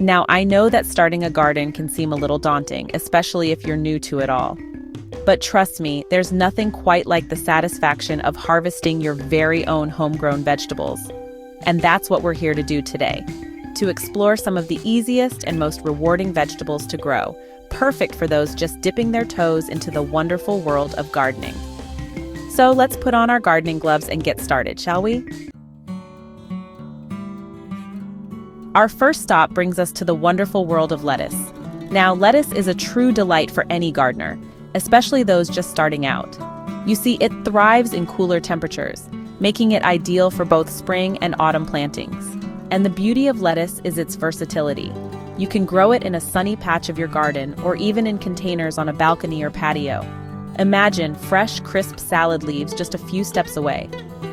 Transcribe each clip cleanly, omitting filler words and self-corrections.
Now, I know that starting a garden can seem a little daunting, especially if you're new to it all. But trust me, there's nothing quite like the satisfaction of harvesting your very own homegrown vegetables. And that's what we're here to do today, to explore some of the easiest and most rewarding vegetables to grow, perfect for those just dipping their toes into the wonderful world of gardening. So let's put on our gardening gloves and get started, shall we? Our first stop brings us to the wonderful world of lettuce. Now, lettuce is a true delight for any gardener, especially those just starting out. You see, it thrives in cooler temperatures, making it ideal for both spring and autumn plantings. And the beauty of lettuce is its versatility. You can grow it in a sunny patch of your garden or even in containers on a balcony or patio. Imagine fresh, crisp salad leaves just a few steps away.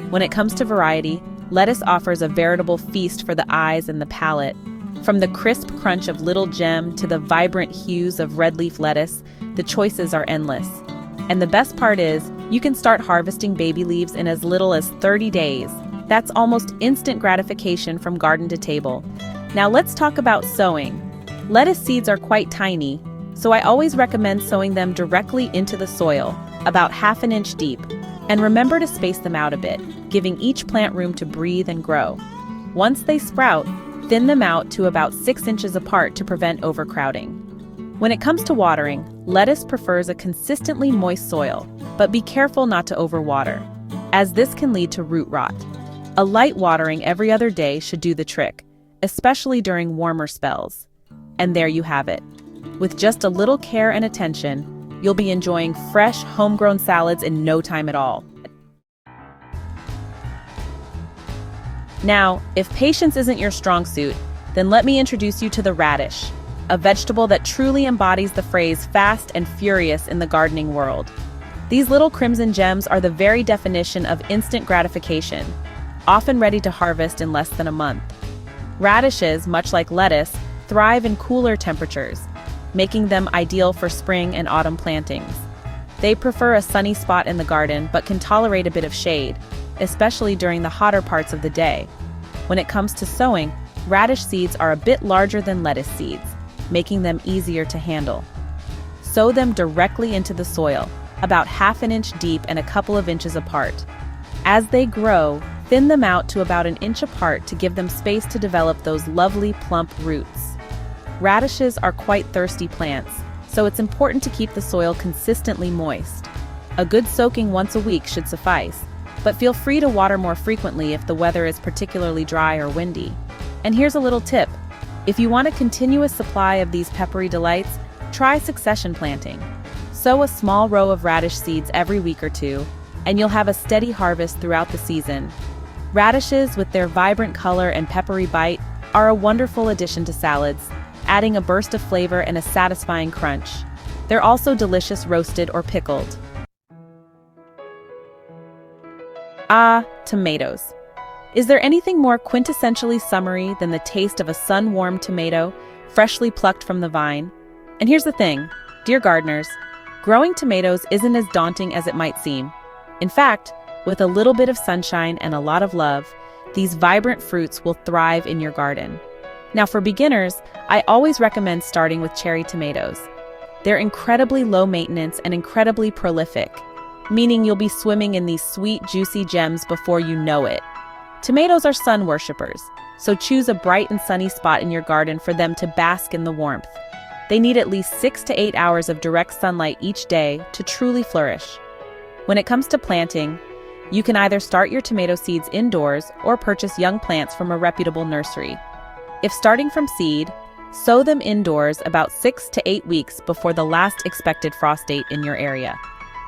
When it comes to variety, lettuce offers a veritable feast for the eyes and the palate. From the crisp crunch of little gem to the vibrant hues of red leaf lettuce, the choices are endless. And the best part is, you can start harvesting baby leaves in as little as 30 days. That's almost instant gratification from garden to table. Now let's talk about sowing. Lettuce seeds are quite tiny, so I always recommend sowing them directly into the soil, about ½ inch deep. And remember to space them out a bit, giving each plant room to breathe and grow. Once they sprout, thin them out to about 6 inches apart to prevent overcrowding. When it comes to watering, lettuce prefers a consistently moist soil, but be careful not to overwater, as this can lead to root rot. A light watering every other day should do the trick, especially during warmer spells. And there you have it. With just a little care and attention, you'll be enjoying fresh, homegrown salads in no time at all. Now, if patience isn't your strong suit, then let me introduce you to the radish, a vegetable that truly embodies the phrase fast and furious in the gardening world. These little crimson gems are the very definition of instant gratification, often ready to harvest in less than a month. Radishes, much like lettuce, thrive in cooler temperatures, making them ideal for spring and autumn plantings. They prefer a sunny spot in the garden but can tolerate a bit of shade, especially during the hotter parts of the day. When it comes to sowing, radish seeds are a bit larger than lettuce seeds, making them easier to handle. Sow them directly into the soil, about ½ an inch deep and a couple of inches apart. As they grow, thin them out to about 1 inch apart to give them space to develop those lovely plump roots. Radishes are quite thirsty plants, so it's important to keep the soil consistently moist. A good soaking once a week should suffice, but feel free to water more frequently if the weather is particularly dry or windy. And here's a little tip. If you want a continuous supply of these peppery delights, try succession planting. Sow a small row of radish seeds every week or two, and you'll have a steady harvest throughout the season. Radishes, with their vibrant color and peppery bite, are a wonderful addition to salads, adding a burst of flavor and a satisfying crunch. They're also delicious roasted or pickled. Ah, tomatoes. Is there anything more quintessentially summery than the taste of a sun-warmed tomato, freshly plucked from the vine? And here's the thing, dear gardeners, growing tomatoes isn't as daunting as it might seem. In fact, with a little bit of sunshine and a lot of love, these vibrant fruits will thrive in your garden. Now, for beginners, I always recommend starting with cherry tomatoes. They're incredibly low maintenance and incredibly prolific, meaning you'll be swimming in these sweet, juicy gems before you know it. Tomatoes are sun worshippers, so choose a bright and sunny spot in your garden for them to bask in the warmth. They need at least 6 to 8 hours of direct sunlight each day to truly flourish. When it comes to planting, you can either start your tomato seeds indoors or purchase young plants from a reputable nursery. If starting from seed, sow them indoors about 6 to 8 weeks before the last expected frost date in your area.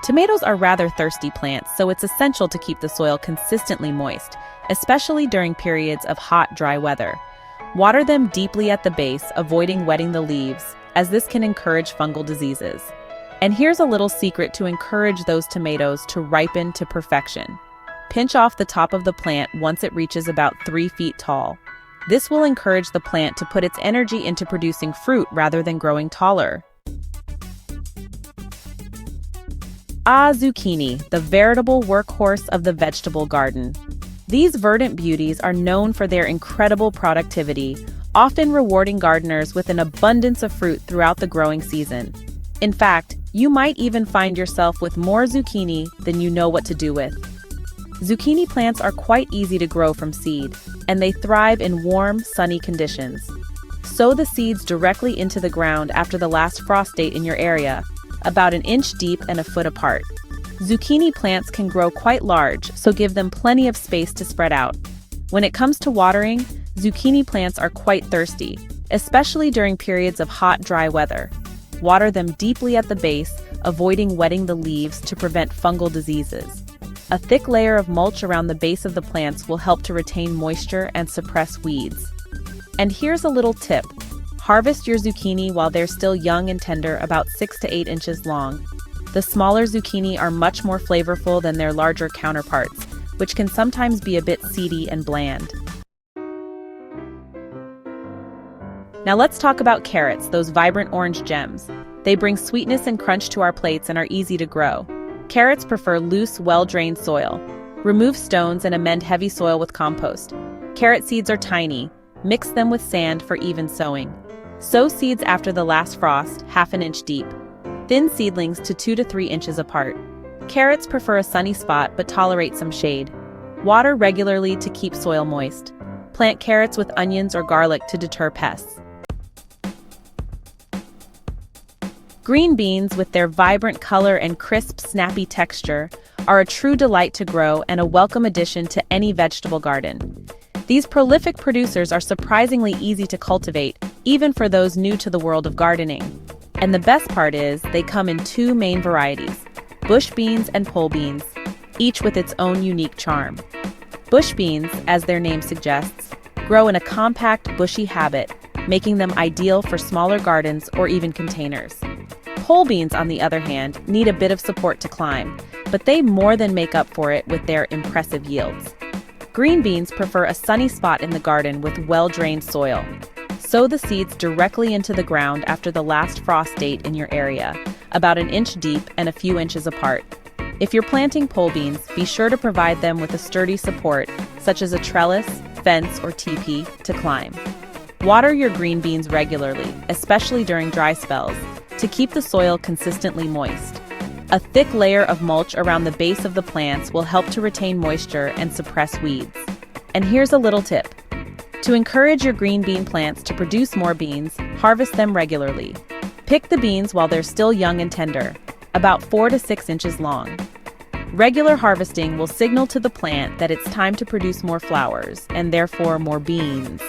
Tomatoes are rather thirsty plants, so it's essential to keep the soil consistently moist, especially during periods of hot, dry weather. Water them deeply at the base, avoiding wetting the leaves, as this can encourage fungal diseases. And here's a little secret to encourage those tomatoes to ripen to perfection. Pinch off the top of the plant once it reaches about 3 feet tall. This will encourage the plant to put its energy into producing fruit rather than growing taller. Ah, zucchini, the veritable workhorse of the vegetable garden. These verdant beauties are known for their incredible productivity, often rewarding gardeners with an abundance of fruit throughout the growing season. In fact, you might even find yourself with more zucchini than you know what to do with. Zucchini plants are quite easy to grow from seed, and they thrive in warm, sunny conditions. Sow the seeds directly into the ground after the last frost date in your area, about an inch deep and a foot apart. Zucchini plants can grow quite large, so give them plenty of space to spread out. When it comes to watering, zucchini plants are quite thirsty, especially during periods of hot, dry weather. Water them deeply at the base, avoiding wetting the leaves to prevent fungal diseases. A thick layer of mulch around the base of the plants will help to retain moisture and suppress weeds. And here's a little tip. Harvest your zucchini while they're still young and tender, about 6 to 8 inches long. The smaller zucchini are much more flavorful than their larger counterparts, which can sometimes be a bit seedy and bland. Now let's talk about carrots, those vibrant orange gems. They bring sweetness and crunch to our plates and are easy to grow. Carrots prefer loose, well-drained soil. Remove stones and amend heavy soil with compost. Carrot seeds are tiny. Mix them with sand for even sowing. Sow seeds after the last frost, half an inch deep. Thin seedlings to 2 to 3 inches apart. Carrots prefer a sunny spot but tolerate some shade. Water regularly to keep soil moist. Plant carrots with onions or garlic to deter pests. Green beans, with their vibrant color and crisp, snappy texture, are a true delight to grow and a welcome addition to any vegetable garden. These prolific producers are surprisingly easy to cultivate, even for those new to the world of gardening. And the best part is, they come in 2 main varieties, bush beans and pole beans, each with its own unique charm. Bush beans, as their name suggests, grow in a compact, bushy habit, making them ideal for smaller gardens or even containers. Pole beans, on the other hand, need a bit of support to climb, but they more than make up for it with their impressive yields. Green beans prefer a sunny spot in the garden with well-drained soil. Sow the seeds directly into the ground after the last frost date in your area, about an inch deep and a few inches apart. If you're planting pole beans, be sure to provide them with a sturdy support, such as a trellis, fence, or teepee, to climb. Water your green beans regularly, especially during dry spells, to keep the soil consistently moist. A thick layer of mulch around the base of the plants will help to retain moisture and suppress weeds. And here's a little tip. To encourage your green bean plants to produce more beans, harvest them regularly. Pick the beans while they're still young and tender, about 4 to 6 inches long. Regular harvesting will signal to the plant that it's time to produce more flowers, and therefore more beans.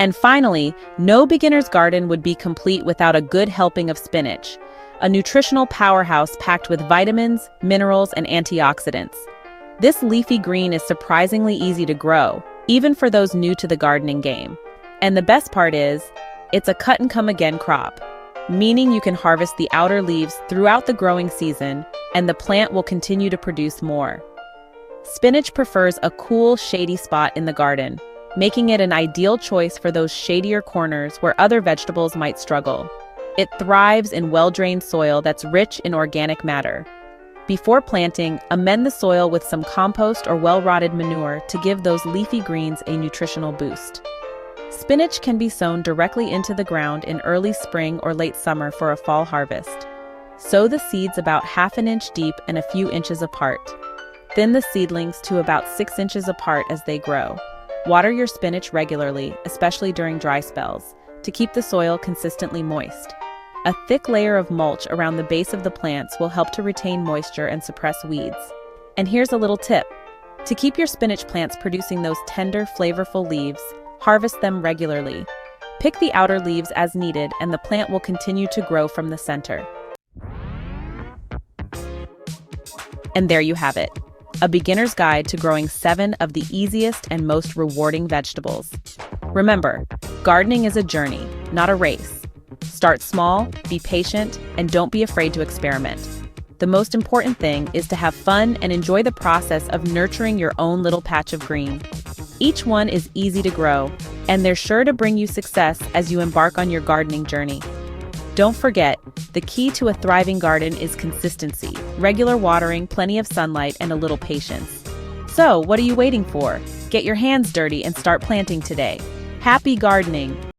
And finally, no beginner's garden would be complete without a good helping of spinach, a nutritional powerhouse packed with vitamins, minerals, and antioxidants. This leafy green is surprisingly easy to grow, even for those new to the gardening game. And the best part is, it's a cut-and-come-again crop, meaning you can harvest the outer leaves throughout the growing season, and the plant will continue to produce more. Spinach prefers a cool, shady spot in the garden, making it an ideal choice for those shadier corners where other vegetables might struggle. It thrives in well-drained soil that's rich in organic matter. Before planting, amend the soil with some compost or well-rotted manure to give those leafy greens a nutritional boost. Spinach can be sown directly into the ground in early spring or late summer for a fall harvest. Sow the seeds about half an inch deep and a few inches apart. Thin the seedlings to about 6 inches apart as they grow. Water your spinach regularly, especially during dry spells, to keep the soil consistently moist. A thick layer of mulch around the base of the plants will help to retain moisture and suppress weeds. And here's a little tip. To keep your spinach plants producing those tender, flavorful leaves, harvest them regularly. Pick the outer leaves as needed, and the plant will continue to grow from the center. And there you have it. A beginner's guide to growing 7 of the easiest and most rewarding vegetables. Remember, gardening is a journey, not a race. Start small, be patient, and don't be afraid to experiment. The most important thing is to have fun and enjoy the process of nurturing your own little patch of green. Each one is easy to grow, and they're sure to bring you success as you embark on your gardening journey. Don't forget, the key to a thriving garden is consistency, regular watering, plenty of sunlight, and a little patience. So, what are you waiting for? Get your hands dirty and start planting today. Happy gardening!